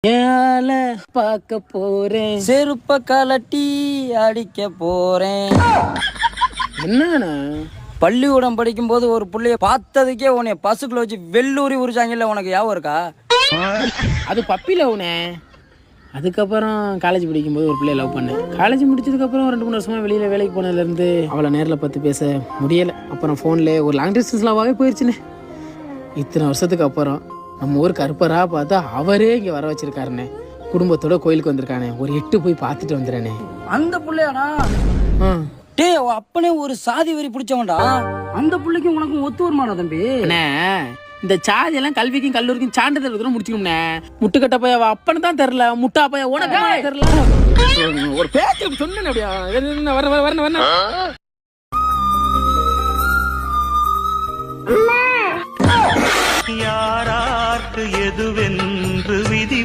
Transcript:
ஏல பார்க்க போறேன், செருப்ப கலட்டி அடிக்க போறேன். என்னண்ணா பள்ளிக்கூடம் படிக்கும் போது ஒரு புள்ளைய பார்த்ததுக்கே உன்னை பசுக்குள்ள வச்சு வெள்ளூரி உரிச்சாங்கல்ல, உனக்கு ஞாபகம் இருக்கா? அது பப்பில உனே. அதுக்கப்புறம் காலேஜ் படிக்கும்போது ஒரு பிள்ளைய லவ் பண்ணேன். காலேஜ் முடிச்சதுக்கப்புறம் 2-3 வருஷமா வெளியில் வேலைக்கு போனதுலேருந்து அவளை நேரில் பார்த்து பேச முடியலை. அப்புறம் ஃபோனில் ஒரு லாங் டிஸ்டன்ஸ் லவ்வாகவே போயிடுச்சுண்ணே. இத்தனை வருஷத்துக்கு அப்புறம் நம்ம ஊர் கருப்பராக பார்த்தா அவரே இங்கே வர வச்சிருக்காருண்ணே. குடும்பத்தோட கோயிலுக்கு வந்திருக்கானே, ஒரு 8 போய் பார்த்துட்டு வந்துடுறேனே. அந்த புள்ளையாடா? டே, அப்பனே ஒரு சாதி வரி பிடிச்சவன்டா. அந்த புள்ளைக்கும் உனக்கும் ஒத்து வருமானா தம்பி? அண்ணே, இந்த சாதியெல்லாம் கல்விக்கும் கல்லூரிக்கும் சான்றிதழ் எடுத்துட்டு முடிச்சுக்கணும்னே. முட்டுக்கட்ட பைய அப்பன்னு தான் தெரியல, முட்டா பைய உனக்கு தெரியல. ஒரு பேச்சு சொன்னேன் அப்படியா? வரணும் யாரார்க்கு எதுவென்று விதி